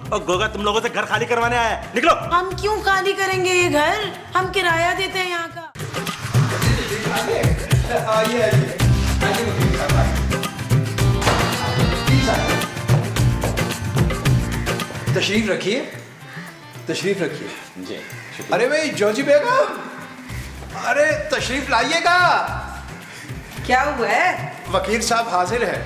और गोगा तुम लोगों से घर खाली करवाने आया है, निकलो। हम क्यों खाली करेंगे ये घर, हम किराया देते हैं यहाँ का। तशरीफ रखिए, तशरीफ रखिए। जी अरे भाई जॉर्जी बेगम, अरे तशरीफ लाइएगा। क्या हुआ है? वकील साहब हाजिर है।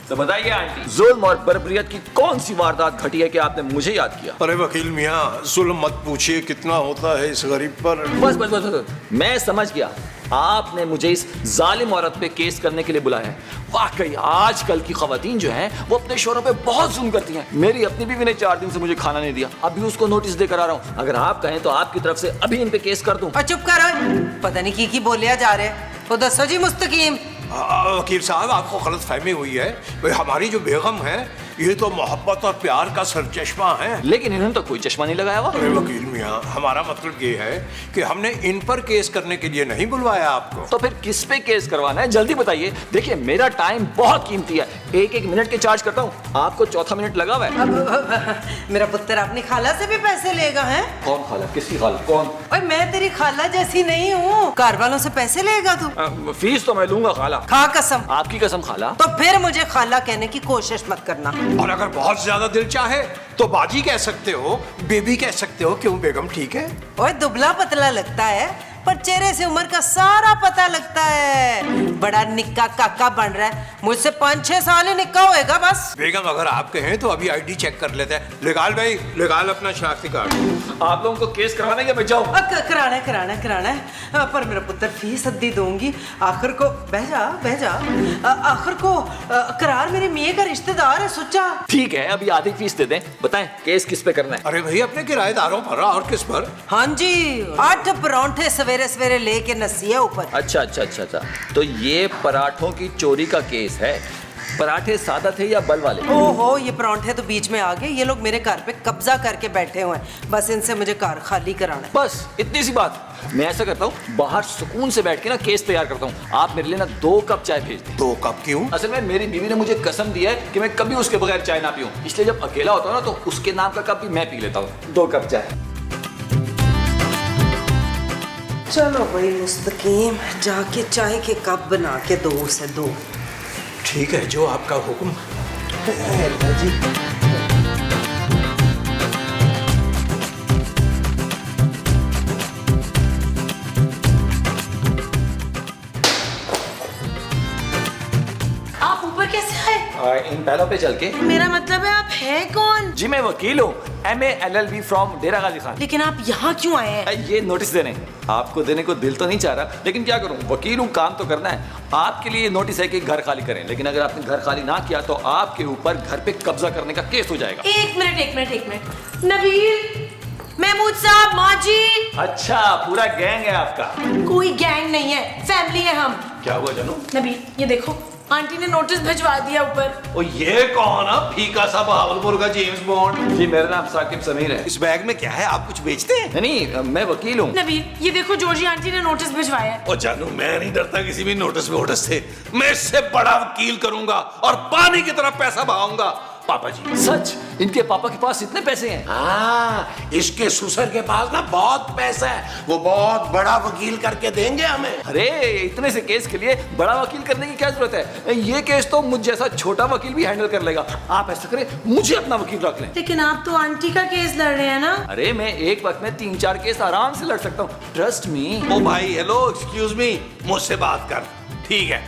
तो बताइए आंटी, जुल्म और बर्बरियत की कौन सी वारदात घटी है कि आपने मुझे याद किया? अरे वकील मियाँ, जुल्म मत पूछिए कितना होता है इस गरीब पर। बस बस बस बस, मैं समझ गया, आपने मुझे इस जालिम औरत पे केस करने के लिए बुलाया है। वाकई आजकल की खवातीन जो हैं वो अपने शोहरों पे बहुत जुल्म करती हैं। मेरी अपनी बीवी ने 4 दिन से मुझे खाना नहीं दिया, अभी उसको नोटिस देकर आ रहा हूँ। अगर आप कहें तो आपकी तरफ से अभी इन पे केस कर दूं। और चुप करो, पता नहीं की बोलिया जा रहे। तो दसो जी मुस्तकीम। वकील साहब, आपको गलत फहमी हुई है। भाई हमारी जो बेगम है ये तो मोहब्बत और प्यार का सरचश्मा है। लेकिन इन्होंने तो कोई चश्मा नहीं लगाया हुआ। अरे वकील मियाँ, हमारा मतलब ये है कि हमने इन पर केस करने के लिए नहीं बुलवाया आपको। तो फिर किस पे केस करवाना है, जल्दी बताइए। देखिए मेरा टाइम बहुत कीमती है, 1-1 मिनट के चार्ज करता हूँ, आपको चौथा मिनट लगा हुआ है। मेरा पुत्र अपनी खाला से भी पैसे लेगा है? कौन खाला, किसकी खाला, कौन? और मैं तेरी खाला जैसी नहीं हूँ, घर वालों से पैसे लेगा तू? फीस तो मैं लूंगा खाला। खा कसम। आपकी कसम खाला। तो फिर मुझे खाला कहने की कोशिश मत करना। और अगर बहुत ज्यादा दिल चाहे तो बाजी कह सकते हो, बेबी कह सकते हो। क्यों बेगम, ठीक है? ओए दुबला पतला लगता है पर चेहरे से उम्र का सारा पता लगता है। बड़ा निक्का काका बन रहा है, मुझसे 5-6 साल ही निक्का होएगा बस। बेगम अगर आप कहें तो अभी आईडी चेक कर लेते हैं। निकाल भाई, निकाल अपना शनाख्ती कार्ड। आप लोगों को केस करवाने के मैं जाऊँ? कराना है पर मेरा पुत्र फीस अद्दी दूंगी। आखिर को बह जा आखिर को करार मेरे मियाँ का रिश्तेदार है सोचा। ठीक है, अभी आधी फीस दे दें। बताएं केस किस पे करना है? अरे भाई अपने किराएदारों पर और किस पर? हाँ जी, 8 परांठे सवेरे सवेरे लेके नसिया ऊपर। अच्छा, तो ये पराठों की चोरी का केस है। पराठे सादा थे या बल वाले? ओहो, ये परांठे तो बीच में आ गए। ये लोग मेरे घर पे कब्जा करके बैठे हुए हैं, बस इनसे मुझे घर खाली कराना है। बस इतनी सी बात। मैं ऐसा करता हूँ, बाहर सुकून से बैठ के ना केस तैयार करता हूँ। आप मेरे लिए ना 2 कप चाय भेज दें। 2 कप क्यों? असल में मेरी बीवी ने मुझे कसम दी है कि मैं कभी उसके बगैर चाय ना पीऊं, इसलिए जब अकेला होता हूँ ना तो उसके नाम का कप भी मैं पी लेता हूँ। 2 कप चाय। चलो भाई मुस्तकीम, जाके चाय के कप बना के दो उसे 2। ठीक है, जो आपका हुक्म। जी आप ऊपर कैसे आए? इन पहलों पे चल के। मेरा मतलब है आप है कौन? जी मैं वकील हूँ, MA LLB फ्रॉम डेरा गाजी खान। लेकिन आप यहाँ क्यों आए हैं? ये नोटिस देने। आपको देने को दिल तो नहीं चाह रहा, लेकिन क्या करूं, वकील हूं, काम तो करना है। आपके लिए नोटिस है कि घर खाली करें, लेकिन अगर आपने घर खाली ना किया तो आपके ऊपर घर पे कब्जा करने का केस हो जाएगा। एक मिनट नबील, महमूद साहब, माँ जी। अच्छा, पूरा गैंग है आपका? कोई गैंग नहीं है, फैमिली है हम। क्या हुआ जानू? नबील ये देखो, आंटी ने नोटिस भिजवा दिया ऊपर। और ये कौन है? फीका सा बहावलपुर का जेम्स बॉन्ड। जी मेरा नाम साकिब समीर है। इस बैग में क्या है? आप कुछ बेचते हैं? नहीं, मैं वकील हूँ। नबील ये देखो, जॉर्जी आंटी ने नोटिस भिजवाया है। और जानू, मैं नहीं डरता किसी भी नोटिस वोटिस से। मैं इससे बड़ा वकील करूंगा और पानी की तरह पैसा बहाऊंगा। पापा जी। सच? इनके पापा के पास इतने पैसे हैं? हाँ, इसके ससुर के पास ना बहुत पैसा है, वो बहुत बड़ा वकील करके देंगे हमें। अरे इतने से केस के लिए बड़ा वकील करने की क्या जरूरत है? ये केस तो मुझ जैसा छोटा वकील भी हैंडल कर लेगा। आप ऐसा करें, मुझे अपना वकील रख लें। लेकिन आप तो आंटी का केस लड़ रहे हैं ना? अरे मैं एक वक्त में 3-4 केस आराम से लड़ सकता हूँ, ट्रस्ट मी। ओ भाई, हेलो, एक्सक्यूज मी, मुझसे बात कर। ठीक है,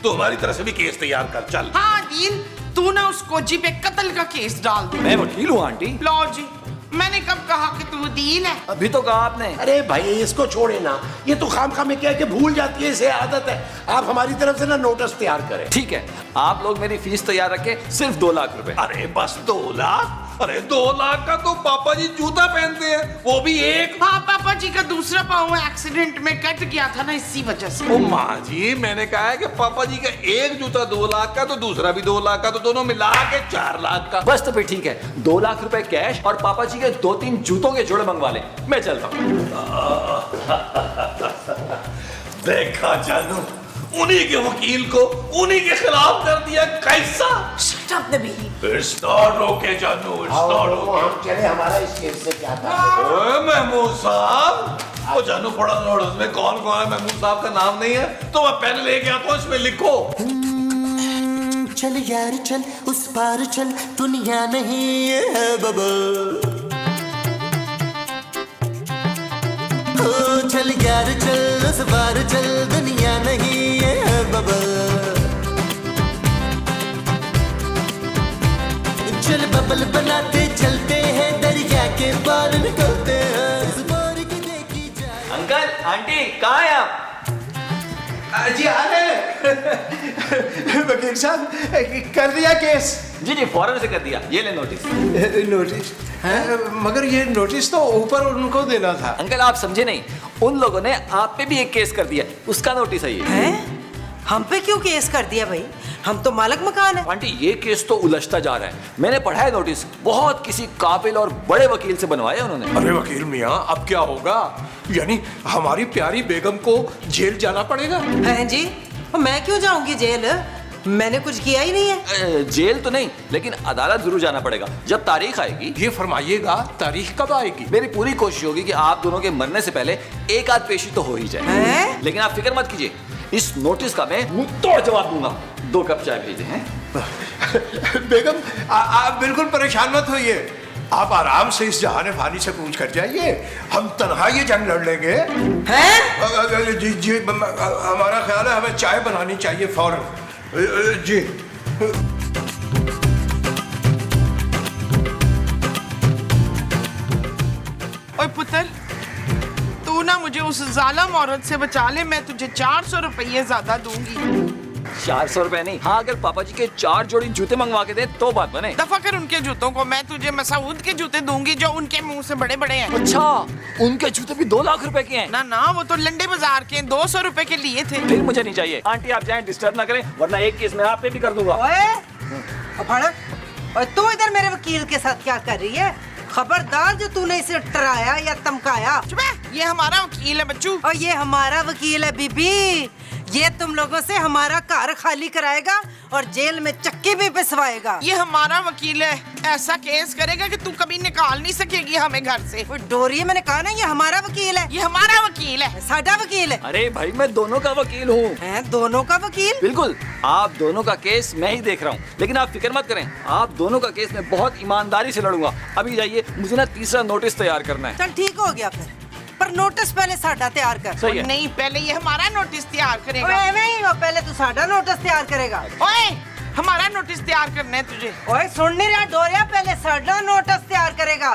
तो हमारी तरफ से भी केस तैयार कर। चल। हाँ दीन, तू ना उसको जी पे कत्ल का केस डाल दे। मैं वकील हूँ आंटी। लो जी, मैंने कब कहा कि तू दीन है? अभी तो कहा आपने। अरे भाई इसको छोड़े ना, ये तो खामखा में क्या है कि भूल जाती है, इसे आदत है। आप हमारी तरफ से ना नोटिस तैयार करें। ठीक है, आप लोग मेरी फीस तैयार रखें, सिर्फ 2 लाख रुपए। अरे बस 2 लाख? अरे 2 लाख का तो पापा जी जूता पहनते हैं, वो भी एक। हाँ, पापा जी का दूसरा पाँव एक्सीडेंट में कट गया था ना, इसी वजह से। ओ माँ जी, मैंने कहा है कि पापा जी का एक जूता 2 लाख का, तो दूसरा भी 2 लाख का, तो दोनों मिला के 4 लाख का। बस तो फिर ठीक है, 2 लाख रुपए कैश और पापा जी के 2-3 जूतों के जोड़े मंगवा लें। मैं चलता हूँ। देखा जानू, उन्हीं के वकील को उन्हीं के खिलाफ कर दिया। कैसा stop the beat. It's not okay, जानू, it's not आओ, okay. हम चले, हमारा इस केस से क्या था? ओए महमूद साहब, वो जानू पड़ा नोटिस में कौन कौन है, महमूद साहब का नाम नहीं है, तो मैं पेन लेके आता हूँ, इसमें लिखो। चल यार चल उस पार चल, दुनिया नहीं ये है बबल। ओ चल यार चल उस पार चल, दुनिया नहीं ये है बबल। चल बबल बनाते चलते हैं, दरिया के पार निकलते हैं, इस पार की देखी जाए। अंकल आंटी कहाँ हैं आप? जी आ रहे वकील साहब, कर दिया केस? जी जी फौरन से कर दिया, ये ले नोटिस। नोटिस है, मगर ये नोटिस तो ऊपर उनको देना था। अंकल आप समझे नहीं, उन लोगों ने आप पे भी एक केस कर दिया, उसका नोटिस है ये। हैं? हम पे क्यों केस कर दिया भाई? हम तो मालिक मकान है। आंटी ये केस तो उलझता जा रहा है, मैंने पढ़ा है नोटिस, बहुत किसी काबिल और बड़े वकील से बनवाया उन्होंने। अरे वकील मियाँ, अब क्या होगा? यानी हमारी प्यारी बेगम को जेल जाना पड़ेगा? हैं जी? मैं क्यों जाऊंगी जेल? मैंने कुछ किया ही नहीं है। जेल तो नहीं, लेकिन अदालत जरूर जाना पड़ेगा जब तारीख आएगी। ये फरमाइएगा, तारीख कब आएगी? मेरी पूरी कोशिश होगी कि आप दोनों के मरने से पहले एक आध पेशी तो हो ही जाए। हैं? लेकिन आप फिक्र मत कीजिए, इस नोटिस का मैं मुंह तोड़ जवाब दूंगा। 2 कप चाय भेजे हैं। बेगम आप बिल्कुल परेशान मत होइए, आप आराम से इस जहाने फानी से पूछ कर जाइए, हम तन्हा ये जंग लड़ लेंगे। हैं? जी जी, हमारा ख्याल है हमें चाय बनानी चाहिए फौरन। जी ओए पुत्र, तू ना मुझे उस जालिम औरत से बचा ले, मैं तुझे 400 रुपये ज्यादा दूंगी। 400 रुपए नहीं, हाँ अगर पापा जी के 4 जोड़ी जूते मंगवा के दे तो बात बने। दफा कर उनके जूतों को, मैं तुझे मसूद के जूते दूंगी जो उनके मुंह से बड़े बड़े हैं। अच्छा, उनके जूते भी 2 लाख रुपए के हैं? ना ना, वो तो लंडे बाजार के 200 रुपए के लिए थे। फिर मुझे नहीं चाहिए। आंटी आप जाएं, डिस्टर्ब ना करें, वरना एक केस मैं आप पे भी कर दूंगा। ओए, अफाड़ा, और तू इधर मेरे वकील के साथ क्या कर रही है? खबरदार जो तूने इसे डराया या धमकाया। चुप है, ये हमारा वकील है बच्चू। और ये हमारा वकील है बीबी, ये तुम लोगों से हमारा घर खाली कराएगा और जेल में चक्की भी पिसवाएगा। ये हमारा वकील है, ऐसा केस करेगा कि तू कभी निकाल नहीं सकेगी हमें घर से। वो डोरी, मैंने कहा ना ये हमारा वकील है। ये हमारा वकील है। साडा वकील है। अरे भाई मैं दोनों का वकील हूँ। हैं, दोनों का वकील? बिल्कुल, आप दोनों का केस मैं ही देख रहा हूँ, लेकिन आप फिक्र मत करें, आप दोनों का केस मैं बहुत ईमानदारी से लड़ूंगा। अभी जाइए, मुझे ना तीसरा नोटिस तैयार करना है। चल ठीक हो गया फिर, पर नोटिस पहले साडा तैयार कर। सही है। नहीं, पहले ये हमारा नोटिस तैयार ओए, करेगा। एवें ही हो, पहले तू साडा नोटिस तैयार करेगा। ओए, हमारा नोटिस तैयार करना है तुझे। ओए सुन नहीं रहा डोरिया, पहले साडा नोटिस तैयार करेगा।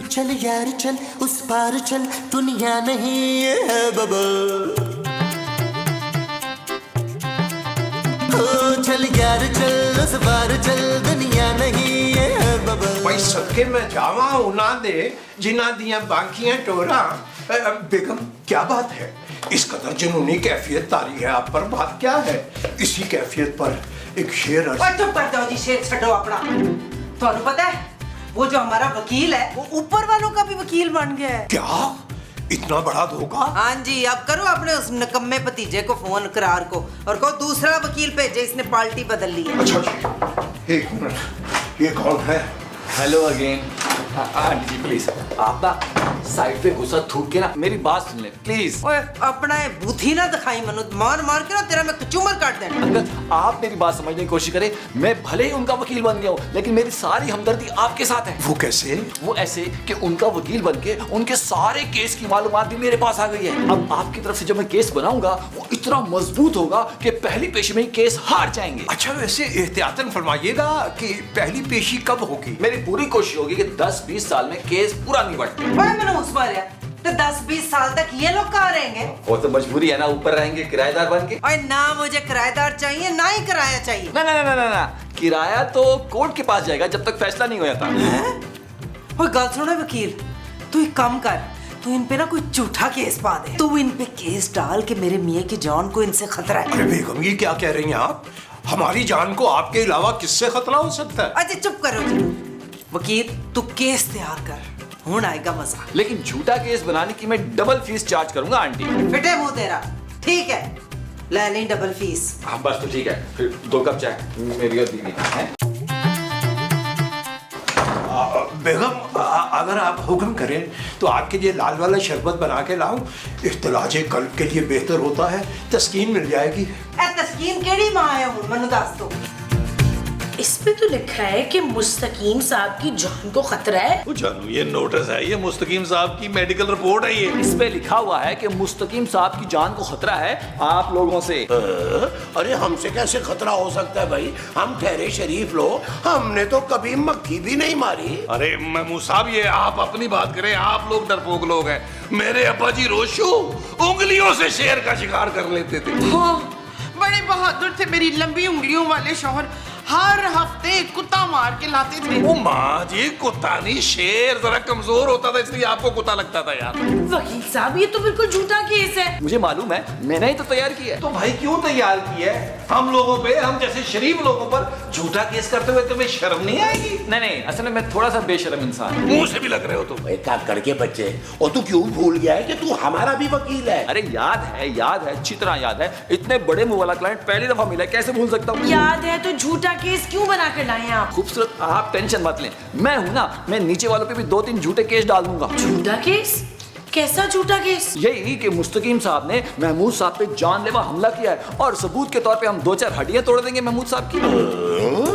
चल यार चल उस पार चल, दुनिया नहीं ये है बबल। ओ चल यार चल उस पार चल, दुनिया नहीं ये है बबल। भाई सदके में जावा उना दे जिना दिया बाकियां टोरा। बेगम क्या बात है? इस कदर जुनूनी कैफियत तारी है आप पर, बात क्या है? इसी कैफियत पर एक शेर अर्ज। ओए चुप कर जाओ जी, शेर छड़ो अपना। ਤੁਹਾਨੂੰ पता है वो जो हमारा वकील है वो ऊपर वालों का भी वकील बन गया है। क्या? इतना बड़ा धोखा? हाँ जी, अब करो अपने उस नकम्मे भतीजे को फोन, करार को, और कहो दूसरा वकील भेजे, इसने पार्टी बदल ली है। अच्छा जी, 1 मिनट, ये कौन है? Hello again. Aunty ji please, आप ना साइड पे गुस्सा थूक के ना मेरी बात सुन ले प्लीज। ओए अपना ये बूथी ना दिखाई मनु, मार मार के ना तेरा मैं कचूमर काट देना। अंकल आप मेरी बात समझने की कोशिश करें, मैं भले ही उनका वकील बन गया हूँ, लेकिन मेरी सारी हमदर्दी आपके साथ है। वो कैसे? वो ऐसे कि उनका वकील बन के उनके सारे केस की मालूमात भी मेरे पास आ गई है। अब आपकी तरफ से जो मैं केस बनाऊंगा वो इतना मजबूत होगा कि पहली पेशी में ही केस हार जाएंगे। अच्छा वैसे एहतियातन फरमाइएगा कि पहली पेशी कब होगी? मेरी पूरी कोशिश होगी कि 10-20 साल में केस पूरा निपट जाए। ओए मैंने उस बार यार, तो 10-20 साल तक ये लोग कहाँ रहेंगे? वो तो मजबूरी है ना, ऊपर रहेंगे किराएदार बन के। ओए ना मुझे किराएदार चाहिए ना ही किराया चाहिए। ना ना ना ना ना, किराया तो कोर्ट के पास जाएगा जब तक फैसला नहीं हो जाता। ओए गल सुनो वकील, तू एक काम कर, तू इन पे ना कोई झूठा केस पा दे। तू इन पे केस डाल के मेरे मियाँ की जान को इनसे खतरा है। अरे बेगम ये क्या कह रही हैं आप? हमारी जान को आपके अलावा किससे खतरा हो सकता है? अच्छा चुप करो जी। वकील तू केस तैयार कर, हुन आएगा मजा। लेकिन झूठा केस बनाने की मैं डबल फीस चार्ज करूंगा आंटी। फिटे मुंह तेरा, ठीक है, ले लें डबल फीस। हाँ बस तो ठीक है, फिर 2 कप चाय मेरी और दीदी हैं। बेगम अगर आप हुक्म करें तो आपके लिए लाल वाला शरबत बना के लाऊं। इख्तिलाज कल्ब के लिए बेहतर होता है, तस्कीन मिल जाएगी। ए तस्कीन केड़ी मां है हूं मनु दस दो। इस पे तो लिखा है कि मुस्तकीम साहब की जान को खतरा है। ओ जानू ये नोटिस है, ये मुस्तकीम साहब की मेडिकल रिपोर्ट है ये। इस पे लिखा हुआ है कि मुस्तकीम साहब की जान को खतरा है आप लोगों से। अरे हमसे कैसे खतरा हो सकता है भाई, हम ठहरे शरीफ लोग, हमने तो कभी मक्खी भी नहीं मारी। अरे महमूद साहब ये आप अपनी बात करें, आप लोग डरपोक लोग हैं। मेरे अब्बा जी रोशू उंगलियों से शेर का शिकार कर लेते थे। बड़े बहादुर थे मेरी लंबी उंगलियों वाले शौहर, हर हफ्ते कुत्ता मार के लाते थे। ओ माँ जी, कुत्ता नहीं शेर जरा कमजोर होता था इसलिए आपको कुत्ता लगता था यार। वकील साहब ये तो बिल्कुल झूठा केस है। मुझे मालूम है, मैंने ही तो तैयार किया है। तो भाई क्यों तैयार किया है? हम लोगों पे, हम जैसे शरीफ लोगों पर झूठा केस करते हुए तुम्हें शर्म नहीं आएगी? नहीं, असल में मैं थोड़ा सा बेशर्म इंसान हूँ। मुंह से भी लग रहे हो तुम। एक काम करके बच्चे, और तू क्यों भूल गया है कि तू हमारा भी वकील है? अरे याद है, अच्छी तरह याद है। इतने बड़े मुंह वाला क्लाइंट पहली दफा मिला, कैसे भूल सकता हूँ? याद है तो झूठा केस क्यों बना कर लाए आप? खूबसूरत, आप टेंशन मत लें, मैं हूं ना, मैं नीचे वालों पे भी 2-3 झूठे केस डाल दूंगा। झूठा केस? कैसा झूठा केस? यही कि मुस्तकीम साहब ने महमूद साहब पे जानलेवा हमला किया है और सबूत के तौर पे हम 2-4 हड्डियां तोड़ देंगे महमूद साहब की।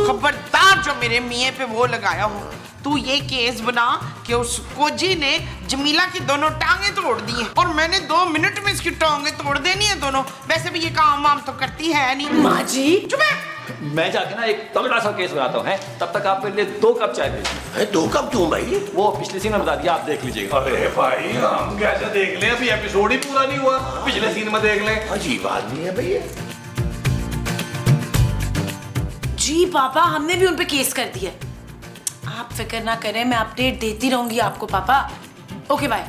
खबरदार जो मेरे मियाँ पे वो लगाया हो, तू ये केस बना कि उस कोजी ने जमीला की दोनों टांगे तोड़ दी हैं और मैंने 2 मिनट में इसकी टांगे तोड़ देनी है दोनों। वैसे भी ये काम वाम तो करती है नहीं। माँ जी चुप है। मैं जाके ना एक तगड़ा सा केस बनाता हूँ, तब तक आप मेरे लिए 2 कप चाय दीजिए। 2 कप क्यों भाई? वो पिछले सीन में बता दिया, आप देख लीजिएगा। अरे भाई हम कैसे देख लें, अभी एपिसोड ही पूरा नहीं हुआ, पिछले सीन में देख लें। अजीब आदमी है भैया। जी पापा, हमने भी उन पे केस कर दिया। आप फिक्र ना करें, मैं अपडेट देती रहूंगी आपको पापा। Okay bye.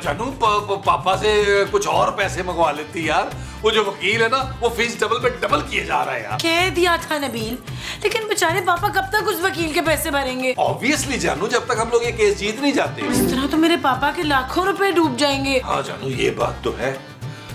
जानू पापा से कुछ और पैसे मंगवा लेती यार। वो जो वकील है ना, वो फीस डबल पे डबल किए जा रहा है यार। कह दिया था नबील, लेकिन बेचारे पापा कब तक उस वकील के पैसे भरेंगे? ऑब्वियसली जानू, जब तक हम लोग ये केस जीत नहीं जाते। इस तरह तो मेरे पापा के लाखों रुपए डूब जाएंगे। हाँ जानू ये बात तो है।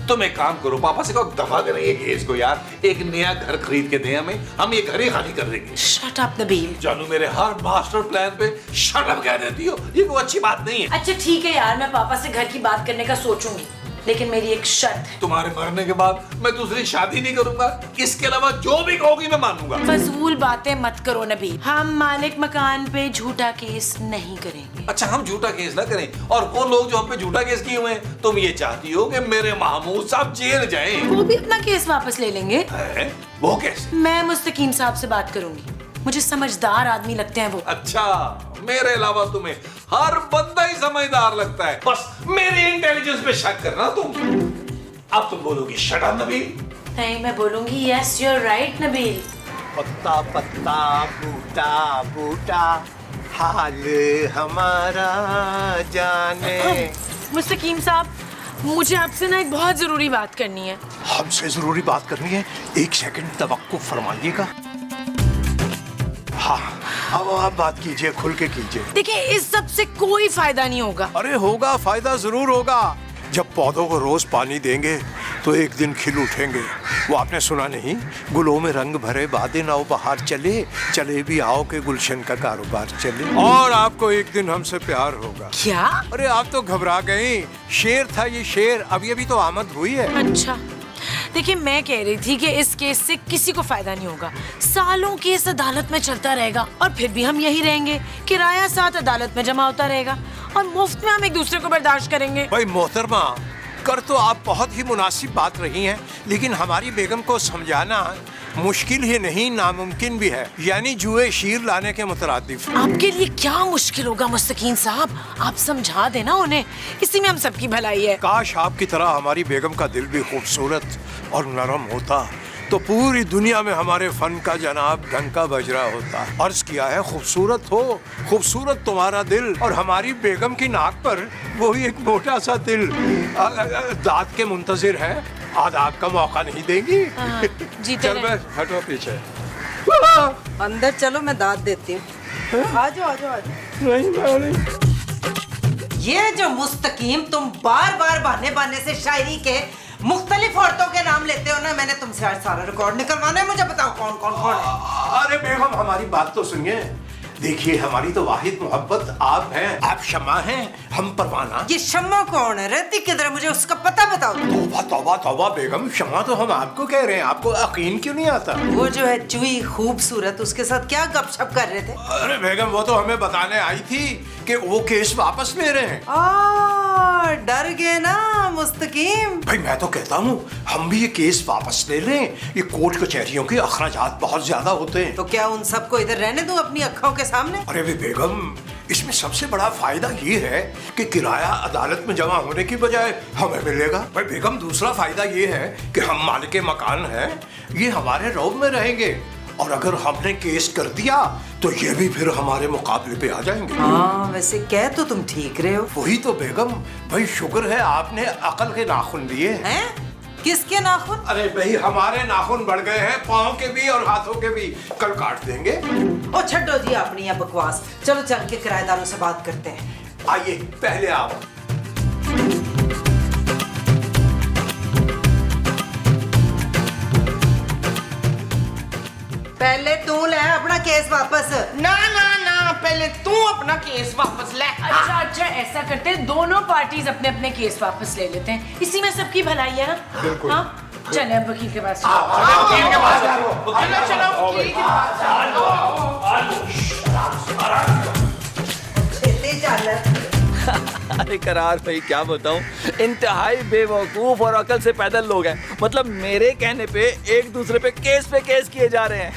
तुम एक काम करो, पापा से कहो दफा करें ये केस को यार, एक नया घर खरीद के दें हमें, हम ये घर ही खाली कर देंगे। Shut up Nabeel. जानू मेरे हर मास्टर प्लान पे शट अप कह देती हो, ये कोई अच्छी बात नहीं है। अच्छा ठीक है यार, मैं पापा से घर की बात करने का सोचूंगी, लेकिन मेरी एक शर्त है। तुम्हारे मरने के बाद मैं दूसरी शादी नहीं करूंगा, इसके अलावा जो भी कहोगी मैं मानूंगा। फजूल बातें मत करो नबील, हम मालिक मकान पे झूठा केस नहीं करेंगे। अच्छा हम झूठा केस ना करें, और वो लोग जो हम पे झूठा केस किए हुए हैं, तुम ये चाहती हो कि मेरे महमूद साहब जेल जाएं? वो भी अपना केस वापस ले लेंगे। है? वो कैसे? मैं मुस्तकीम साहब से बात करूंगी, मुझे समझदार आदमी लगते हैं वो। अच्छा मेरे अलावा तुम्हें हर बंदा ही समझदार लगता है, बस मेरे इंटेलिजेंस पे शक करना तुम। अब तुम बोलोगी शट अप नबील? नहीं, मैं बोलूंगी yes you are right Nabeel. पत्ता पत्ता बूटा बूटा हाल हमारा जाने। मुस्तकीम साहब, मुझे आपसे ना एक बहुत जरूरी बात करनी है। हमसे जरूरी बात करनी है? 1 सेकंड तवक्कुफ फरमाइएगा। हाँ अब आप बात कीजिए, खुल के कीजिए। देखिए इस सब से कोई फायदा नहीं होगा। अरे होगा, फायदा जरूर होगा। जब पौधों को रोज पानी देंगे तो एक दिन खिल उठेंगे। वो आपने सुना नहीं, गुलों में रंग भरे बादे नौ बहार चले, चले भी आओ के गुलशन का कारोबार चले। और आपको एक दिन हमसे प्यार होगा। क्या? अरे आप तो घबरा गई, शेर था ये शेर, अभी अभी तो आमद हुई है। अच्छा देखिए, मैं कह रही थी कि इस केस से किसी को फायदा नहीं होगा। सालों केस अदालत में चलता रहेगा और फिर भी हम यही रहेंगे, किराया साथ अदालत में जमा होता रहेगा और मुफ्त में हम एक दूसरे को बर्दाश्त करेंगे। भाई मोहतरमा, कर तो आप बहुत ही मुनासिब बात रही हैं, लेकिन हमारी बेगम को समझाना मुश्किल ही नहीं नामुमकिन भी है, यानी जुए शीर लाने के मुतरादिफ। आपके लिए क्या मुश्किल होगा मुस्तकीम साहब, आप समझा देना उन्हें, इसी में हम सबकी भलाई है। काश आपकी तरह हमारी बेगम का दिल भी खूबसूरत और नरम होता तो पूरी दुनिया में हमारे फन का जनाब डंका बज रहा होता। अर्ज किया है खूबसूरत हो, खूबसूरत तुम्हारा दिल, और हमारी बेगम की नाक पर वही एक मोटा सा तिल दांत के मुंतजिर है। आदाब का मौका नहीं देंगी? चल मैं हटो पीछे। अंदर चलो, मैं दाद देती हूँ। आ जाओ आ जाओ आ जाओ। नहीं मैं नहीं। ये जो मुस्तकीम तुम बार बार बहाने से शायरी के मुख्तलिफ औरतों के नाम लेते हो ना, मैंने तुमसे आज सारा रिकॉर्ड निकलवाना है, मुझे बताओ कौन कौन कौन है। अरे बेगम हमारी बात तो सुनिए। देखिए हमारी तो वाहिद मोहब्बत आप हैं, आप शमा हैं, हम परवाना। ये शम्मा कौन है? रहती किधर है? मुझे उसका पता बताओ। तौबा तौबा तौबा बेगम, शमा तो हम आपको कह रहे हैं, आपको यकीन क्यों नहीं आता? वो जो है चुई खूबसूरत, उसके साथ क्या गपशप कर रहे थे? अरे बेगम वो तो हमें बताने आई थी कि वो केस वापस ले रहे हैं। डर गए ना मुस्तकीम? भाई मैं तो कहता हूँ हम भी ये केस वापस ले लें। ये कोर्ट कचहरियों के अखराजात बहुत ज्यादा होते हैं। तो क्या उन सबको इधर रहने दूं अपनी आंखों के सामने? अरे भी बेगम, इसमें सबसे बड़ा फायदा ये है कि किराया अदालत में जमा होने की बजाय हमें मिलेगा। भाई बेगम दूसरा फायदा ये है कि हम मालिक मकान हैं, ये हमारे रौब में रहेंगे, और अगर हमने केस कर दिया तो ये भी फिर हमारे मुकाबले पे आ जाएंगे। हाँ वैसे कह तो तुम ठीक रहे हो। वही तो बेगम, भाई शुक्र है आपने अकल के नाखून लिए हैं? किसके नाखून? अरे भाई हमारे नाखून बढ़ गए हैं, पाँव के भी और हाथों के भी, कल काट देंगे। ओ छड्डो जी अपनी ये बकवास, चलो चल के किराएदारों से बात करते हैं। आइए पहले आप। पहले तू ले अपना केस वापस। ना ना ना, पहले तू अपना केस वापस ले। अच्छा अच्छा, ऐसा करते हैं दोनों पार्टीज अपने अपने केस वापस ले लेते हैं, इसी में सबकी भलाई है ना। बिल्कुल। हाँ चले अब वकील के पास। चलो चलो वकील के पास। अरे करार भाई क्या बताऊं, इंतहाई बेवकूफ और अकल से पैदल लोग हैं। मतलब मेरे कहने पे एक दूसरे पे केस किए जा रहे हैं।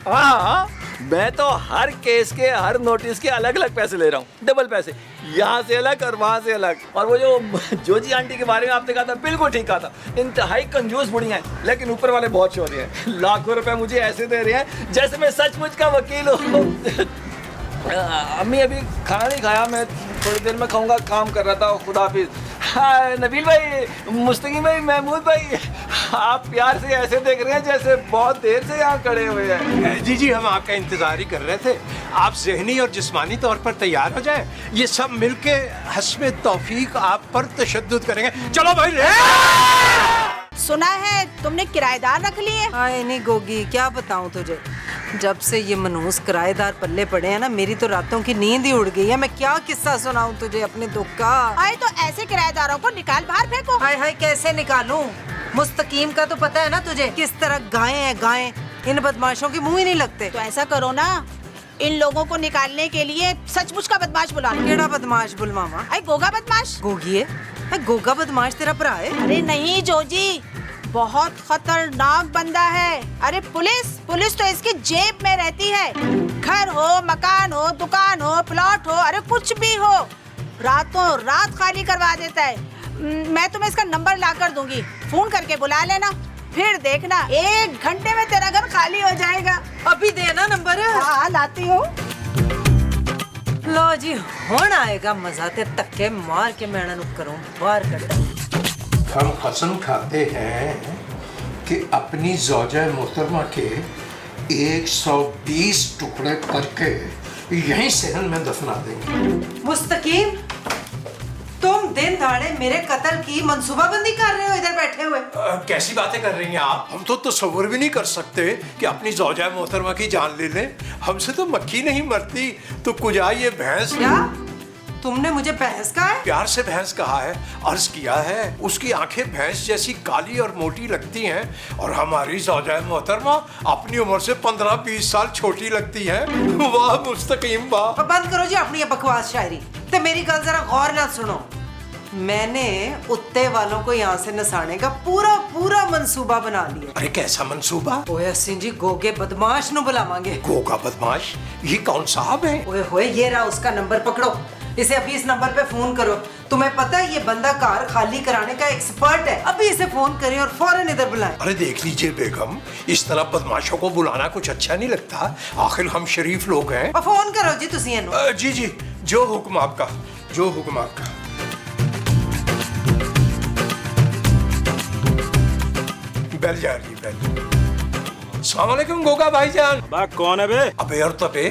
हाँ, मैं तो हर केस के हर नोटिस के अलग अलग पैसे ले रहा हूँ, डबल पैसे, यहाँ से अलग और वहाँ से अलग। और वो जो जोजी आंटी के बारे में आपने कहा था, बिल्कुल ठीक कहा था, इंतहाई कंजूस बुढ़िया हैं, लेकिन ऊपर वाले बहुत चोरी हैं। लाखों रुपए मुझे ऐसे दे रहे हैं जैसे मैं सचमुच का वकील हूँ। अम्मी अभी खाना नहीं खाया, मैं थोड़ी देर में खाऊंगा, काम कर रहा था। खुदा हाफिज। हाँ नबील भाई, मुस्तकीम भाई, महमूद भाई, आप प्यार से ऐसे देख रहे हैं जैसे बहुत देर से यहाँ खड़े हुए हैं। जी जी हम आपका इंतजार ही कर रहे थे। आप ज़हनी और जिस्मानी तौर पर तैयार हो जाएं, ये सब मिलके हस्बे तौफीक आप पर तशद्दुद करेंगे। चलो भाई रे। सुना है तुमने किराएदार रख लिए? हाय नहीं गोगी, क्या बताऊं तुझे, जब से ये मनहूस किराएदार पल्ले पड़े हैं ना, मेरी तो रातों की नींद ही उड़ गई है। मैं क्या किस्सा सुनाऊं तुझे अपने दुख का? आए तो ऐसे किराएदारों को निकाल बाहर फेंको। हाय हाय कैसे निकालूं? मुस्तकीम का तो पता है ना तुझे, किस तरह गायें हैं गायें, इन बदमाशों के मुंह ही नहीं लगते। तो ऐसा करो ना, इन लोगों को निकालने के लिए सचमुच का बदमाश बुला लो। केड़ा बदमाश बुलवावा? अरे गोगा बदमाश। गोगी है? गोगा बदमाश तेरा भरा है? अरे नहीं जोजी, बहुत खतरनाक बंदा है। अरे पुलिस तो इसकी जेब में रहती है। घर हो, मकान हो, दुकान हो, प्लॉट हो, अरे कुछ भी हो, रातों रात खाली करवा देता है। मैं तुम्हें इसका नंबर ला कर दूंगी, फोन करके बुला लेना, फिर देखना 1 घंटे में तेरा घर खाली हो जाएगा। अभी देना नंबर। हाँ लाती हूँ। लो जी हुण आएगा मजा, ते धक्के मार के मैं इन्हां नूं करूं बाहर कढ। हम कसम खाते हैं कि अपनी ज़ौजा मोहतरमा के 120 टुकड़े करके यहीं सहन में दफना देंगे। मुस्तकीम, तुम दिन दहाड़े मेरे कत्ल की मंसूबाबंदी कर रहे हो इधर बैठे हुए? कैसी बातें कर रही हैं आप? हम तो तस्वर भी नहीं कर सकते कि अपनी ज़ौजा मोहतरमा की जान ले लें। हमसे तो मक्खी नहीं मरती तो कुजा ये भैंस। क्या तुमने मुझे भैंस कहा है? प्यार से भैंस कहा है, अर्ज किया है। उसकी आंखें भैंस जैसी काली और मोटी लगती हैं और हमारी ज़ौजा मोहतरमा अपनी उम्र से 15-20 साल छोटी लगती है। वाह मुस्तकीम वाह। बंद करो जी अपनी ये बकवास शायरी, ते मेरी गल जरा गौर ना सुनो। मैंने उत्ते वालों को यहाँ से नसाने का पूरा मंसूबा बना लिया। अरे कैसा मंसूबा? ओए हसीन जी, गोगे बदमाश नु बुलावांगे। गोगा बदमाश? ये कौन साहब है? ओए होए, ये रहा उसका नंबर, पकड़ो इसे। अभी इस नंबर पे फोन करो। तुम्हें पता है ये बंदा कार खाली कराने का एक्सपर्ट है। अभी इसे फोन करें और फौरन इधर बुलाएं। अरे देख लीजिए बेगम, इस तरह बदमाशों को बुलाना कुछ अच्छा नहीं लगता। आखिर हम शरीफ लोग हैं। और फोन करो जी तुसी इन्हू। जी जी, जो हुक्म आपका, जो हुक्म आपका। बैल जा रही बैल। अस्सलाम वालेकुम गोगा भाईजान। कौन है बे? अबे और तबे,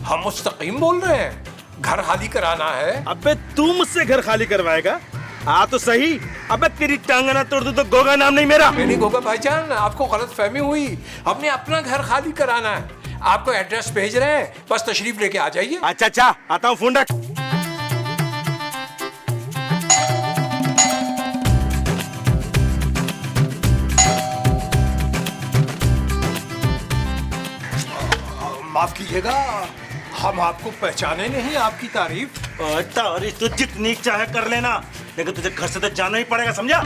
हम मुस्तकीम बोल रहे हैं, घर खाली कराना है। अबे तू मुझसे घर खाली करवाएगा? आ तो सही। अबे तेरी टांग ना तोड़ दूं तो गोगा नाम नहीं मेरा। नहीं गोगा भाईजान, आपको गलतफहमी हुई। हमने अपना घर खाली कराना है। आपको एड्रेस भेज रहे हैं, बस तशरीफ लेके आ जाइए। अच्छा अच्छा, आता हूँ, फोन रख। माफ कीजिएगा, हम आपको पहचाने नहीं। आपकी तारीफ तारीफ तो जितनी चाहे कर लेना, लेकिन तुझे घर से तो जाना ही पड़ेगा, समझा?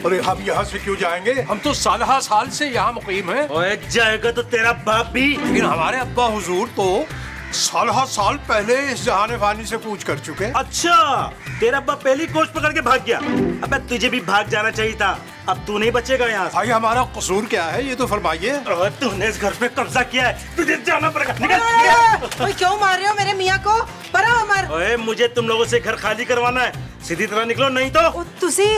अरे हम यहाँ से क्यों जाएंगे? हम तो साल से यहाँ मुकीम हैं। ओए जाएगा तो तेरा बाप भी। लेकिन हमारे अब्बा हुजूर तो साल पहले इस जहाने फानी से कूच कर चुके। अच्छा, तेरा अब्बा पहली कोच पकड़ के भाग गया। अबे तुझे भी भाग जाना चाहिए था। अब तू नहीं बचेगा यहाँ से। भाई हमारा कसूर क्या है, ये तो फरमाइए। तूने इस घर पे कब्जा किया है, तुझे जाना पड़ेगा। ओए क्यों मार रहे हो मेरे मियाँ को? परा अमर। ओए मुझे तुम लोगों से घर खाली करवाना है, सीधी तरह निकलो नहीं तो। ओ तुसी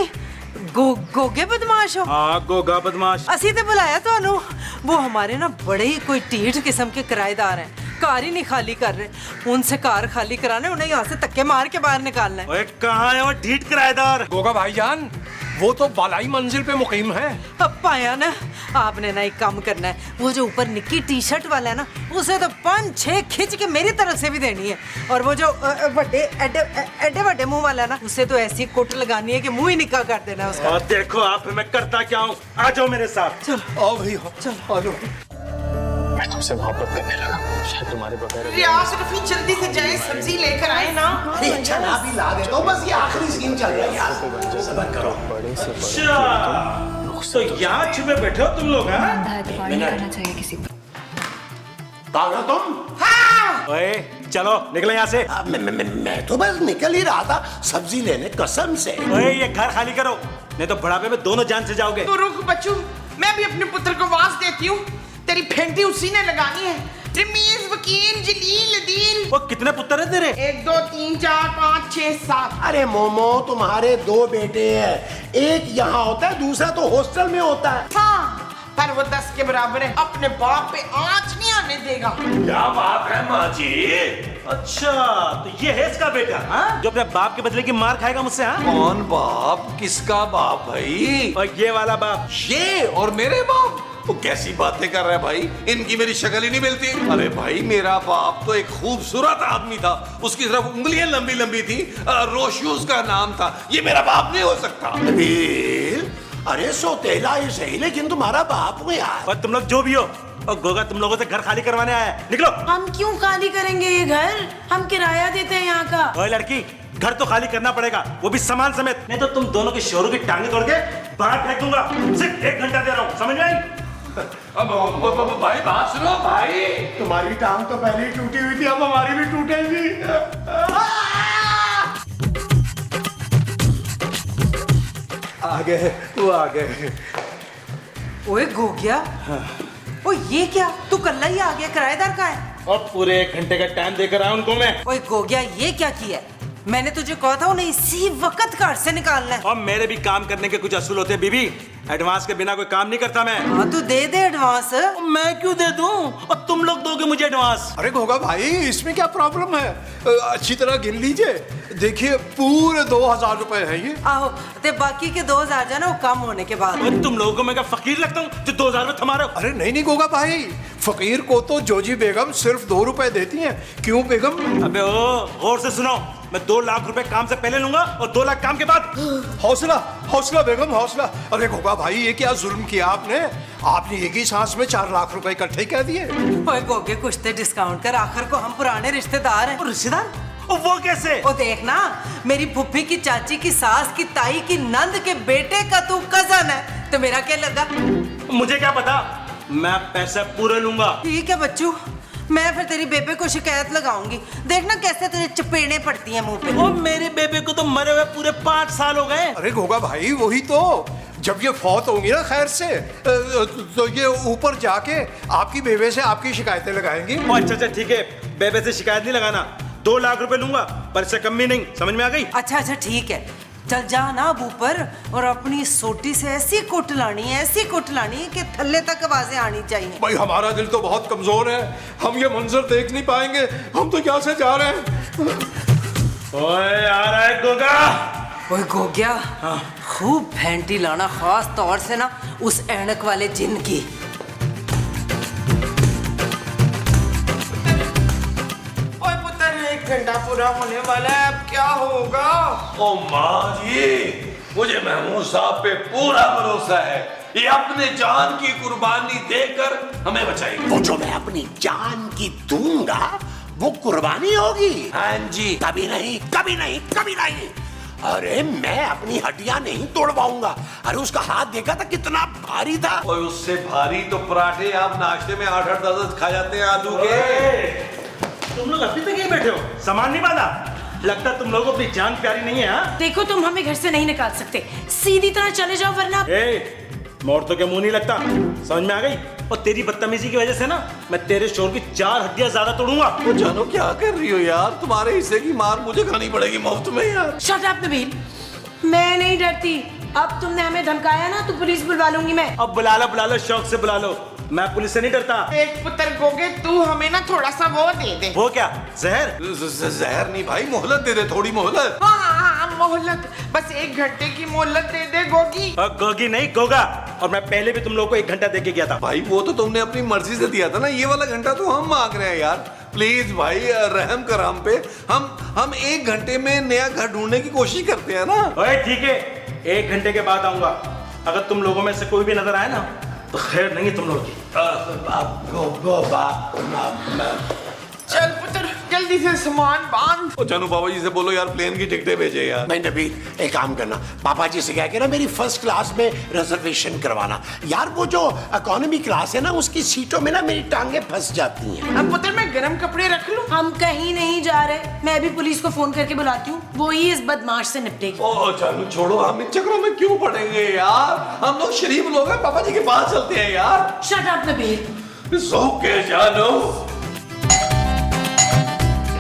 गोगे बदमाश हो? हाँ गोगा बदमाश। असी तो बुलाया ਤੁਹਾਨੂੰ। वो हमारे ना बड़े ही कोई टीठ किस्म के किराएदार हैं, कार ही नहीं खाली कर रहे। उनसे कार खाली कराने, उन्हें यहाँ से धक्के मार के बाहर निकालना है। ओए कहाँ है वो ढीठ किराएदार? गोगा भाईजान, वो तो बालाई मंजिल पे मुकीम है। अब पाया ना, आपने ना एक काम करना है, वो जो ऊपर निक्की टी शर्ट वाला है ना, उसे तो 5-6 खिंच के मेरी तरफ से भी देनी है। और वो जो एडे बड़े मुंह वाला है ना, उसे तो ऐसी कुट लगानी है कि मुंह ही निकाह कर देना है उसका। और देखो आप मैं करता क्या हूँ, आ जाओ मेरे साथ। चलो आओ भाई, चलो आ जाओ। मैं तुमसे मोहब्बत करने लगा, शायद तुम्हारे बगैर। रियाज रफी जल्दी से जाए, सब्जी लेकर आए ना। अरे अच्छा ना भी ला दे, तो बस ये आखिरी सीन चल रहा है यार। सब्र करो। अच्छा, तो यहाँ छुपे बैठे हो तुम लोग? करना चाहिए किसी को। कौन हो तुम? ओए चलो निकले यहाँ से। मैं तो बस निकल ही रहा था सब्जी लेने, कसम से। ओए ये घर खाली करो, नहीं तो बुढ़ापे में दोनों जान से जाओगे। तो रुक बच्चू, मैं भी अपने पुत्र को आवाज देती हूँ। तेरी फेंटी उसी ने लगानी है। रमीज, वकील, जलील, अदील। वो कितने पुत्र है तेरे? 1 2 3 4 5 6 7। अरे मोमो, तुम्हारे 2 बेटे हैं, एक यहाँ होता है, दूसरा तो हॉस्टल में होता है। हाँ, पर वो 10 के बराबर है। अपने बाप पे आंच नहीं आने देगा। क्या बात है माँ जी? अच्छा, तो ये है इसका बेटा, हाँ? जो अपने बाप के बदले की मार खाएगा मुझसे, हाँ? कौन बाप? किसका बाप भाई? और ये वाला बाप। ये और मेरे बाप? वो कैसी बातें कर रहा है भाई? इनकी मेरी शक्ल ही नहीं मिलती। अरे भाई, मेरा बाप तो एक खूबसूरत आदमी था, उसकी तरफ उंगलियां लंबी लंबी थी, रोशू उसका नाम था। ये मेरा बाप नहीं हो सकता। अरे सोतेला ही सही, लेकिन तुम्हारा बाप हो यार। और तुम लोग जो भी हो, और गोगा तुम लोगों से घर खाली करवाने आया है, निकलो। हम क्यों खाली करेंगे ये घर? हम किराया देते हैं यहाँ का। ओए लड़की, घर तो खाली करना पड़ेगा, वो भी सामान समेत, नहीं तो तुम दोनों की शोरों की टांगे तोड़ के बाहर फेंक दूंगा। सिर्फ 1 घंटा दे रहा हूँ, समझ में आई? अब भाई बात सुनो भाई। तुम्हारी टांग तो पहले ही टूटी हुई थी, अब हमारी भी टूटेगी। आ गए, वो आ गए। ओए गोगिया, ओ ये क्या? तू कल्ला ही आ गया? किराएदार कहाँ है? और पूरे 1 घंटे का टाइम देकर आया उनको मैं। ओए गोगिया, ये क्या किया? मैंने तुझे कहा था उन्हें इसी वक्त घर से निकालना है। और मेरे भी काम करने के कुछ असूल होते हैं बीबी, एडवांस के बिना कोई काम नहीं करता मैं। हाँ तू दे दे एडवांस। मैं क्यों दे दूं? और तुम लोग दोगे मुझे एडवांस? अरे गोगा भाई, इसमें क्या प्रॉब्लम है? अच्छी तरह गिन लीजिए, देखिए पूरे 2000 रुपए है ये। आहो, ते बाकी के 2000 जाना वो कम होने के बाद। और तुम लोगों को मैं क्या फकीर लगता हूँ जो 2000 में थमा रहे हो? अरे नहीं गोगा भाई, फकीर को तो जोजी बेगम सिर्फ 2 रुपए देती हैं। क्यों बेगम? अबे ओ, गौर से सुनो, मैं 2 लाख रुपए काम से पहले लूंगा और 2 लाख काम के बाद। हौसला हौसला बेगम, हौसला। अरे गोगा भाई, ये क्या जुल्म किया आपने? आपने एक ही सांस में 4 लाख रुपए इकट्ठे कह दिए। ओए गोगे, कुछ तो डिस्काउंट कर, आखिर को हम पुराने रिश्तेदार हैं। रिश्तेदार? वो कैसे? ओ देख ना, मेरी फुफ्फी की चाची की सास की ताई की नंद के बेटे का तू कजन है, तो मेरा क्या लगा? मुझे क्या पता, मैं पैसे पूरे लूंगा। ठीक है बच्चू, मैं फिर तेरी बेबे को शिकायत लगाऊंगी। देखना कैसे तुझे चपेड़े पड़ती हैं मुंह पे। ओ मेरे बेबे को तो मरे हुए पूरे 5 साल हो गए। अरे गोगा भाई, वही तो, जब ये फौत होंगी ना खैर से, तो ये ऊपर जाके आपकी बेबे से आपकी शिकायतें लगाएंगी। अच्छा ठीक है, बेबे से शिकायत नहीं लगाना। 2 लाख रुपए लूंगा, पर इससे कम भी नहीं, समझ में आ गई? अच्छा ठीक है, चल जा ना अब ऊपर और अपनी सोटी से ऐसी कुट लानी है, ऐसी कुट लानी है कि थल्ले तक आवाजें आनी चाहिए। भाई हमारा दिल तो बहुत कमजोर है, हम ये मंजर देख नहीं पाएंगे, हम तो यहाँ से जा रहे हैं। ओए आ रहा है गोगा, ओए गोग्या, खूब फैंटी लाना, खास तौर से ना उस ऐनक वाले जिन की। ओए पुत्र, 1 घंटा पूरा होने वाला है, अब क्या होगा? ओ माँ जी, मुझे महमूद साहब पे पूरा भरोसा है, ये अपने जान की कुर्बानी देकर हमें बचाएंगे। वो जो मैं अपनी जान की दूंगा वो कुर्बानी होगी। हाँ जी। कभी नहीं, कभी नहीं, कभी नहीं। अरे मैं अपनी हड्डियां नहीं तोड़ पाऊंगा। अरे उसका हाथ देखा था कितना भारी था। और उससे भारी तो पराठे आप नाश्ते में 8-8 10 खा जाते हैं आलू के। तुम लोग अभी तक यहीं बैठे हो, सामान नहीं बांधा? लगता तुम लोगों को अपनी जान प्यारी नहीं है। हाँ, देखो तुम हमें घर से नहीं निकाल सकते, सीधी तरह चले जाओ वरना। औरतों के मुंह नहीं लगता, समझ में आ गई? और तेरी बदतमीजी की वजह से ना मैं तेरे शोर की 4 हड्डियां ज्यादा तोड़ूंगा। वो जानो क्या कर रही हो यार, तुम्हारे हिस्से की मार मुझे खानी पड़ेगी मुफ्त में यार। शट अप नबील, मैं नहीं डरती। अब तुमने हमें धमकाया ना तो पुलिस बुलवा लूंगी मैं। अब बुला लो, शौक से बुला लो, मैं पुलिस से नहीं डरता। एक पुत्र गोगे, तू हमें ना थोड़ा सा वो दे दे। वो क्या, जहर? जहर नहीं भाई, मोहलत दे दे, थोड़ी मोहलत। हाँ, मोहलत, बस 1 घंटे की मोहलत दे दे गोगी। गोगी नहीं, गोगा। और मैं पहले भी तुम लोगों को 1 घंटा दे के गया था। भाई वो तो तुमने अपनी मर्जी से दिया था ना, ये वाला घंटा तो हम मांग रहे हैं यार। प्लीज भाई रहम कर हम पे। हम 1 घंटे में नया घर ढूंढने की कोशिश करते हैं ना। ओए ठीक है, 1 घंटे के बाद आऊंगा। अगर तुम लोगों में से कोई भी नजर आए ना तो खैर नहीं है तुम लोगों की। चल पुत्र, जल्दी से सामान बांध। ओ जानू बाबा जी से बोलो यार प्लेन की टिकटें भेजे यार। नहीं नबील, एक काम करना, पापा जी से कह के ना मेरी फर्स्ट क्लास में रिजर्वेशन करवाना। यार वो जो इकोनॉमी क्लास है ना उसकी सीटों में ना मेरी टांगे फंस जाती हैं। अब पुत्र मैं गर्म कपड़े रख लूं? हम कहीं नहीं जा रहे, मैं अभी पुलिस को फोन करके बुलाती हूँ, वो ही इस बदमाश से निपटेगी। ओ जानू छोड़ो, हम इन चक्रों में क्यों पड़ेंगे यार, हम लोग शरीफ लोग हैं, पापा जी के पास चलते हैं यार। Shut up Nabeel. ओके जानू।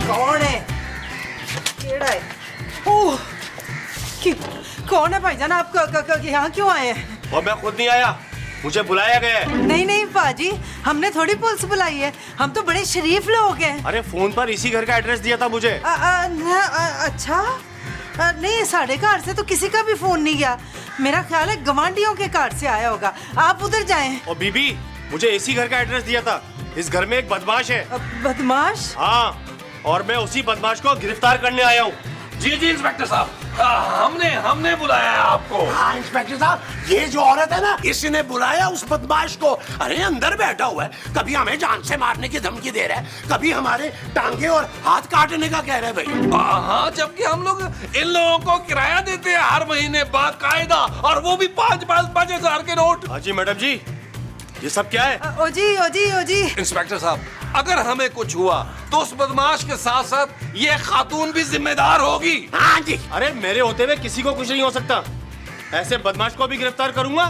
कौन है? केड़ा है? ओह, कौन है भाईजान, आप यहाँ क्यों आए हैं? और मैं खुद नहीं आया, मुझे बुलाया गया है। नहीं नहीं पाजी, हमने थोड़ी पुलिस बुलाई है, हम तो बड़े शरीफ लोग हैं। अरे फोन पर इसी घर का एड्रेस दिया था मुझे। अच्छा, नहीं साढ़े घर से तो किसी का भी फोन नहीं गया, मेरा ख्याल है गवांडियों के घर से आया होगा, आप उधर जाएं। और बीबी, मुझे इसी घर का एड्रेस दिया था, इस घर में एक बदमाश है। बदमाश? हाँ, और मैं उसी बदमाश को गिरफ्तार करने आया हूँ। जी इंस्पेक्टर साहब, हमने बुलाया है आपको। हाँ इंस्पेक्टर साहब, ये जो औरत है ना इसने बुलाया उस बदमाश को। अरे अंदर बैठा हुआ है, कभी हमें जान से मारने की धमकी दे रहा है, कभी हमारे टांगे और हाथ काटने का कह रहा है भाई। हाँ, जबकि हम लोग इन लोगों को किराया देते हैं हर महीने बाकायदा, और वो भी 5 हजार के नोट। हाँ जी मैडम जी, ये सब क्या है? ओ जी। इंस्पेक्टर साहब, अगर हमें कुछ हुआ तो उस बदमाश के साथ साथ ये खातून भी जिम्मेदार होगी। हाँ जी। अरे मेरे होते हुए किसी को कुछ नहीं हो सकता, ऐसे बदमाश को भी गिरफ्तार करूंगा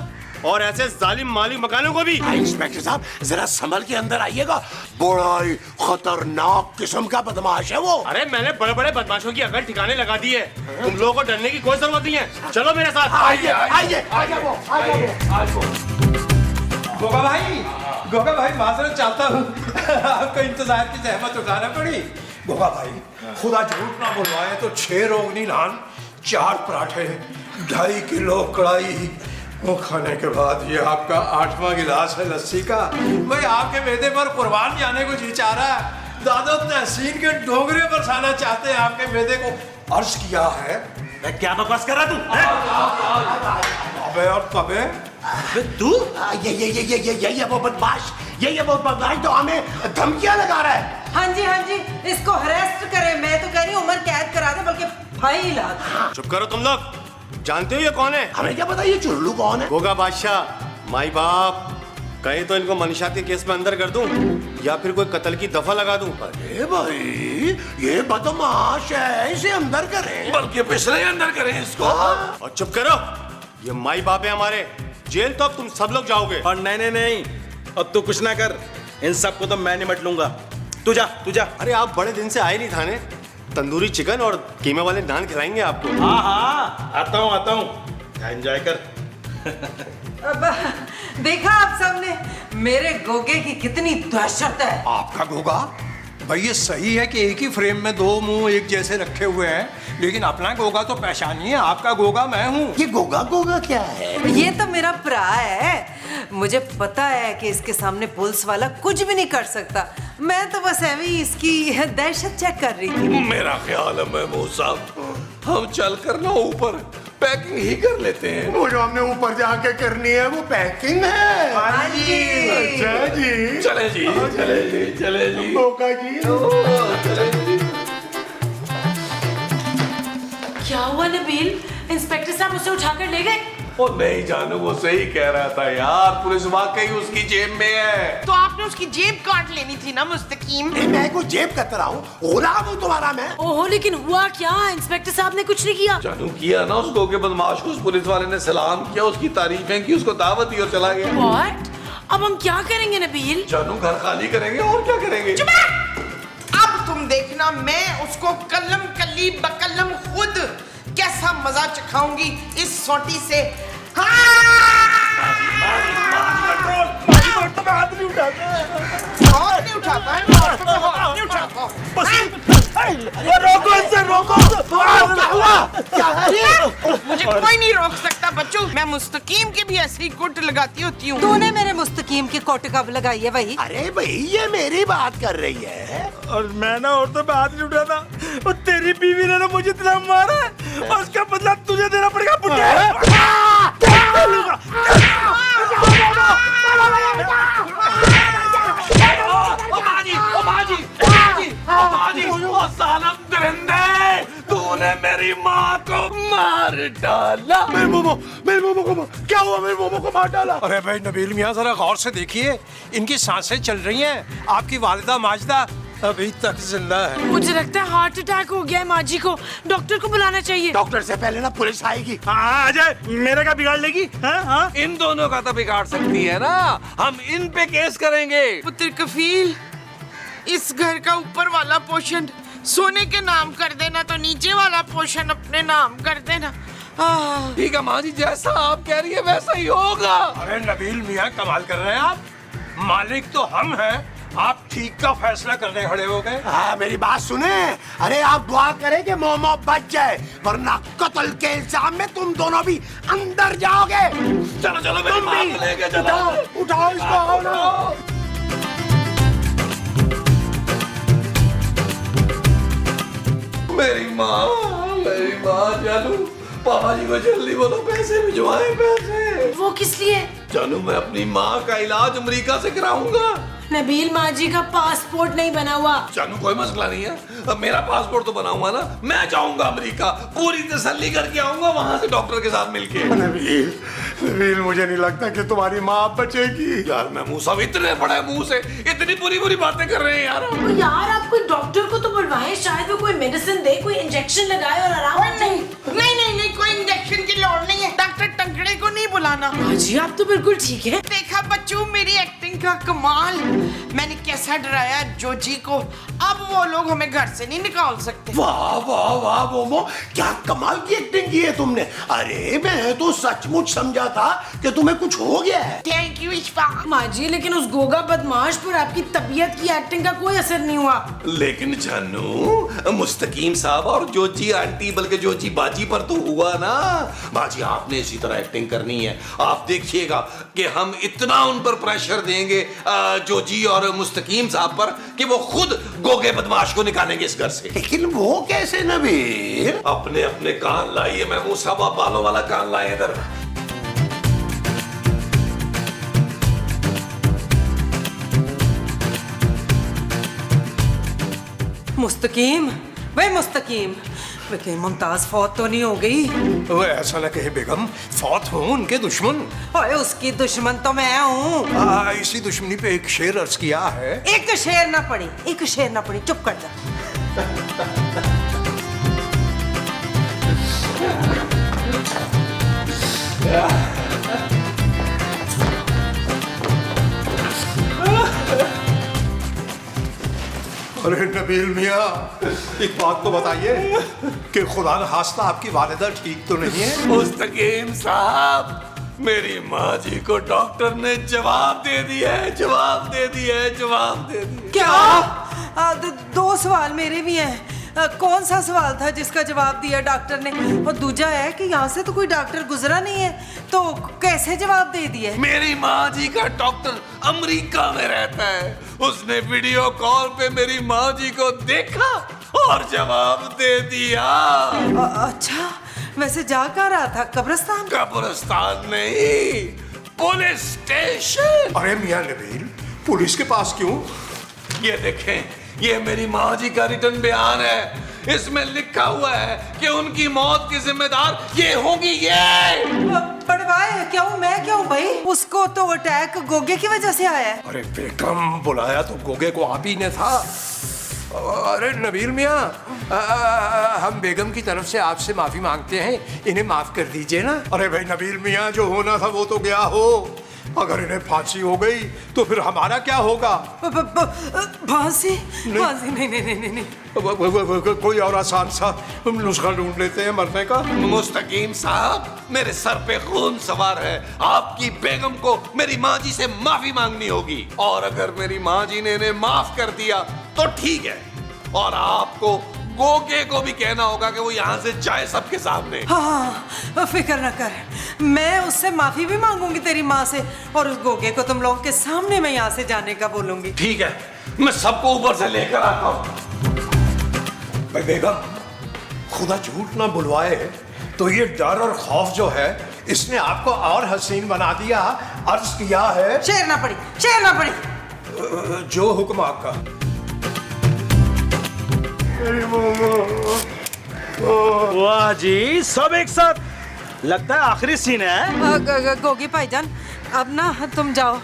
और ऐसे जालिम मालिक मकानों को भी। इंस्पेक्टर साहब जरा संभल के अंदर आइएगा, बड़ा ही खतरनाक किस्म का बदमाश है वो। अरे मैंने बड़े बड़े बदमाशों की अकल ठिकाने लगा दी है, तुम लोगों को डरने की कोई जरूरत नहीं है। चलो मेरे साथ। आइए। गोगा भाई माजरत चाहता हूँ, आपको इंतजार की जहमत उठाना पड़ी। गोगा भाई, खुदा झूठ ना बुलवाए तो 6 रोगनी नान, 4 पराठे, 2.5 किलो कढ़ाई, वो खाने के बाद ये आपका 8वां गिलास है लस्सी का। भाई आपके बेटे पर कुर्बान जाने को जी चाह रहा है, दादा तहसीन के डोंगरे पर साना चाहते हैं आपके बेटे को। अर्ज किया है। मैं क्या बकवास कर रहा तू? अबे और तबे तू? ये वो बदमाश, ये वो बदमाश तो हमें धमकियां लगा रहा है। हाँ जी, इसको अरेस्ट करें, मैं तो कह रही हूँ उम्र कैद करा दे, बल्कि फाइल ला दे। चुप करो तुम लोग, जानते हो ये कौन है? हमें क्या पता ये चुल्लू कौन है? गोगा बादशाह, माई बाप, कहीं तो इनको मनीषात के केस में अंदर कर दूं या फिर कोई कत्ल की दफा लगा दूं। अरे भाई ये बदमाश है, इसे अंदर करें, बल्कि पिछले अंदर करें इसको। और चुप करो, ये माई बाप है हमारे, जेल तो अब तुम सब लोग जाओगे। और नहीं, अब तू कुछ ना कर, इन सबको तो मैं निपट लूंगा। तू जा। अरे आप बड़े दिन से आए नहीं थाने, तंदूरी चिकन और कीमे वाले नान खिलाएंगे आपको। हाँ, आता हूँ, एंजॉय कर। अब देखा आप सबने मेरे गोगे की कितनी दहशत है। आपका गोगा भाई ये सही है कि एक ही फ्रेम में दो मुंह एक जैसे रखे हुए हैं, लेकिन अपना गोगा तो पहचानिए, आपका गोगा मैं हूँ। ये गोगा गोगा क्या है? ये तो मेरा भरा है। मुझे पता है कि इसके सामने पुलिस वाला कुछ भी नहीं कर सकता। मैं तो बस ऐਵੇਂ ही इसकी दहशत चेक कर रही थी। मेरा ख्याल है महमूद साहब, हम चल कर ना ऊपर पैकिंग ही कर लेते हैं। वो जो हमने ऊपर जाके करनी है वो पैकिंग है। हाँ जी। अच्छा जी, चले जी, चले जी, चले जी, गोगा जी। चले जी। क्या हुआ नबील? इंस्पेक्टर साहब उसे उठाकर ले गए? ओ नहीं जानू, वो सही कह रहा था यार, पुलिस वाकई उसकी जेब में है। तो आपने उसकी जेब काट लेनी थी ना मुस्तकीम। मैं को जेब कतर रहा हूँ, हो रहा हूँ तुम्हारा मैं। ओहो, लेकिन हुआ क्या? इंस्पेक्टर साहब ने कुछ नहीं किया। जानू किया ना, उसको के बदमाश को उस पुलिस वाले ने सलाम किया, उसकी तारीफें की, उसको दावत दी और चला गया। What? अब हम क्या करेंगे नबील? जानू घर खाली करेंगे और क्या करेंगे। अब तुम देखना, मैं उसको कलम कली बकलम खुद कैसा मजा चखाऊंगी इस सोटी से। हाथ नहीं उठाता है, हाथ नहीं उठाता। रोको इसे, रोको। मुझे कोई नहीं रोक सकता बच्चों, मैं मुस्तकीम की भी ऐसी गुट लगाती होती हूँ। तूने मेरे मुस्तकीम की कोट कब लगाई है भाई? अरे भाई ये मेरी बात कर रही है। और मैं ना औरतों पे हाथ नहीं उठाता, और तेरी बीवी ने ना मुझे इतना मारा है, और उसका बदला तुझे देना पड़ेगा बुड्ढे। तूने मेरी माँ को मार डाला। मेरे मोमो को क्या हुआ? मेरे मोमो को मार डाला। अरे भाई नबील मियाँ जरा गौर से देखिए, इनकी सांसें चल रही हैं। आपकी वालिदा माजिदा अभी तक जिंदा है। मुझे लगता है हार्ट अटैक हो गया है माँ जी को। डॉक्टर को बुलाना चाहिए। डॉक्टर से पहले ना पुलिस आएगी। हाँ अजय, मेरा क्या बिगाड़ लेगी? हाँ इन दोनों का तो बिगाड़ सकती है ना, हम इन पे केस करेंगे। पुत्र कफील, इस घर का ऊपर वाला पोर्शन सोने के नाम कर देना, तो नीचे वाला पोर्शन अपने नाम कर देना। ठीक है माँ जी, जैसा आप कह रही है वैसा ही होगा। अरे नबील मियाँ कमाल कर रहे हैं आप, मालिक तो हम हैं, आप ठीक का फैसला करने खड़े हो गए। हाँ मेरी बात सुने, अरे आप दुआ करें कि मोमो बच जाए, वरना कत्ल के इल्जाम में तुम दोनों भी अंदर जाओगे। चलो चलो मेरी माँ को लेके चलो। उठाओ इसको, आओ ना। मेरी माँ जानू, पापा जी को जल्दी बोलो पैसे भिजवाएं, पैसे। वो किस लिए? जानू मैं अपनी माँ का इलाज अमेरिका से कराऊंगा। नबील, माँ जी का पासपोर्ट नहीं बना हुआ। जानू कोई मसला नहीं है, अब मेरा पासपोर्ट तो बना हुआ ना, मैं जाऊंगा अमेरिका, पूरी तसल्ली करके आऊंगा वहां से डॉक्टर के साथ मिलके। नबील मुझे नहीं लगता कि तुम्हारी माँ बचेगी। यार मैं मुंह सब इतने बड़े मुंह से इतनी बुरी बुरी बातें कर रहे हैं यार। यार आप कोई डॉक्टर को तो बुलवाएं, शायद वो कोई मेडिसिन दे, कोई इंजेक्शन लगाए और आराम हो जाए। नहीं, कोई इंजेक्शन की लोड़ नहीं है। डॉक्टर टंकड़े को नहीं बुलाना। माँ जी आप तो बिल्कुल ठीक है। देखा बच्चों मेरी एक्टिंग का कमाल, मैंने कैसा डराया जोजी को। अब वो लोग हमें घर से नहीं निकाल सकते। वाह वाह वाह मोमो, क्या कमाल की एक्टिंग की है तुमने। अरे मैं तो सचमुच समझा था कि तुम्हें कुछ हो गया है। Thank you Ishfaq. माँ जी लेकिन उस गोगा बदमाश पर आपकी तबीयत की एक्टिंग का कोई असर नहीं हुआ। लेकिन जानू मुस्तकीम साहब और जोजी आंटी, बल्कि जोजी बाजी पर तो हुआ ना। बाजी आपने इसी तरह एक्टिंग करनी है, आप देखिएगा कि हम इतना उन पर प्रेशर देंगे जोजी और मुस्तकीम साहब पर कि वो खुद गोगे बदमाश को निकालेंगे इस घर से। लेकिन वो कैसे नबील? अपने अपने कान लाइए महमूद साहब, आप बालों वाला कान लाए इधर। मुस्तकीम, वे मुस्तकीम, कहीं मुमताज फौत तो नहीं हो गई? वो ऐसा न कहे बेगम, फौत हूँ उनके दुश्मन। ओए उसकी दुश्मन तो मैं हूँ। इसी दुश्मनी पे एक शेर अर्ज किया है। एक शेर ना पड़ी, चुप कर जा। अरे नबील मियाँ, एक बात तो बताइए कि खुदा न खास्ता आपकी वालिदा ठीक तो नहीं है? मुस्तकीम साहब, मेरी माँ जी को डॉक्टर ने जवाब दे दिया है। क्या? दो सवाल मेरे भी हैं। कौन सा सवाल था जिसका जवाब दिया डॉक्टर ने? और दूजा है कि यहाँ से तो कोई डॉक्टर गुजरा नहीं है, तो कैसे जवाब दे दिया? मेरी माँ जी का डॉक्टर अमेरिका में रहता है, उसने वीडियो कॉल पे मेरी माँ जी को देखा और जवाब दे दिया। अच्छा, वैसे जा कहाँ रहा था? कब्रिस्तान? कब्रिस्तान नहीं, पुलिस स्टेशन। अरे मियां नबील, पुलिस के पास क्यों? ये देखें, ये मेरी माँ जी का रिटर्न बयान है। इसमें लिखा हुआ है कि उनकी मौत की जिम्मेदार ये होगी ये। पड़वाए क्या हूँ मैं, क्या हूँ भाई? उसको तो अटैक गोगे की वजह से आया है। अरे बेगम, बुलाया तो गोगे को आप ही ने था। अरे नबील मियाँ, हम बेगम की तरफ से आपसे माफी मांगते हैं, इन्हें माफ कर दीजिए ना। अरे भाई नबील मियाँ, जो होना था वो तो गया हो। अगर इन्हें फांसी हो गई तो फिर हमारा क्या होगा? फांसी? फांसी नहीं नहीं नहीं नहीं। कोई और आसान सा नुस्खा ढूंढ लेते हैं मरने का। मुस्तकीम साहब, मेरे सर पे खून सवार है। आपकी बेगम को मेरी माँ जी से माफी मांगनी होगी, और अगर मेरी माँ जी ने इन्हें माफ कर दिया तो ठीक है, और आपको गोगे को भी कहना होगा कि वो यहाँ से जाए सबके सामने। हाँ, फिक्र न कर, मैं उससे माफी भी मांगूंगी तेरी माँ से, और उस गोगे को तुम लोगों के सामने मैं यहाँ से जाने का बोलूंगी। ठीक है, मैं सबको ऊपर से लेकर आता हूँ। भाई बेगम, खुदा झूठ ना बुलवाए तो ये डर और खौफ जो है इसने आपको और हसीन बना दिया। अर्ज किया है, शेर ना पड़ी, शेर ना पड़ी। जो हुक्म आपका। वाह जी, सब एक साथ। लगता है आखिरी सीन है। गोगी भाईजान, अब ना तुम जाओ,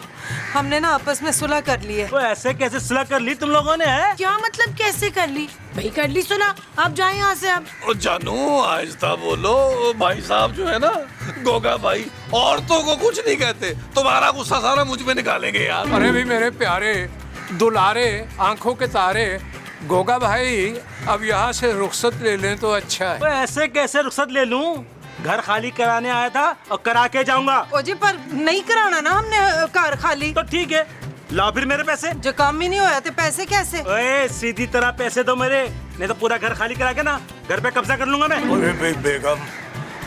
हमने ना आपस में सुलह कर ली है। तो ऐसे कैसे सुलह कर ली तुम लोगों ने? है क्या मतलब कैसे कर ली? भाई कर ली सुलह, आप जाए यहाँ से। अब ओ जानू, आहिस्ता बोलो। भाई साहब जो है ना, गोगा भाई, औरतों को कुछ नहीं कहते। तुम्हारा गुस्सा सारा मुझ पे निकालेंगे यार। अरे भी मेरे प्यारे दुलारे आंखों के तारे, गोगा भाई अब यहाँ से रुखसत ले लें तो अच्छा है। तो ऐसे कैसे रुखसत ले लूं? घर खाली कराने आया था और करा के जाऊंगा। ओ जी, पर नहीं कराना ना हमने कार खाली। तो ठीक है, लाओ फिर मेरे पैसे। जो काम ही नहीं होया तो पैसे कैसे? ओए, सीधी तरह पैसे दो मेरे, नहीं तो पूरा घर खाली करा के ना घर पे कब्जा कर लूंगा मैं। अरे बेगम,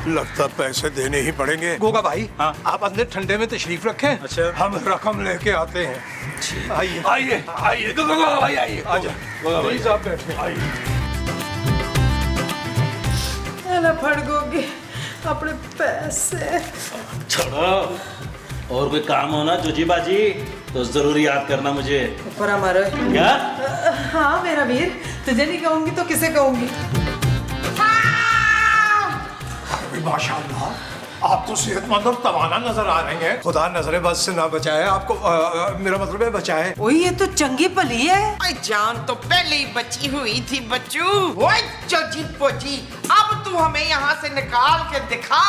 लगता पैसे देने ही पड़ेंगे। गोगा भाई, हाँ? आप अंदर ठंडे में तशरीफ रखें। अच्छा। हम रकम लेके आते हैं। आइए आइए आइए, गोगा भाई आइए। आजा, प्लीज आप बैठे। आइए। फड़ गोगी अपने पैसे। छोड़ो, और कोई काम हो ना जोजी बाजी तो जरूर याद करना मुझे। ऊपर हमारे क्या? हाँ मेरा वीर, तुझे नहीं कहूंगी तो किसे कहूंगी? माशाल्लाह, आप तो सेहतमंद और तवाना नजर आ रहे हैं। खुदा नजरे बद से ना बचाए आपको, मेरा मतलब है बचाए। ओए, ये तो चंगी भली है। आई जान तो पहले ही बची हुई थी बच्चू। ओए चोजी पोजी, अब तू हमें यहाँ से निकाल के दिखा।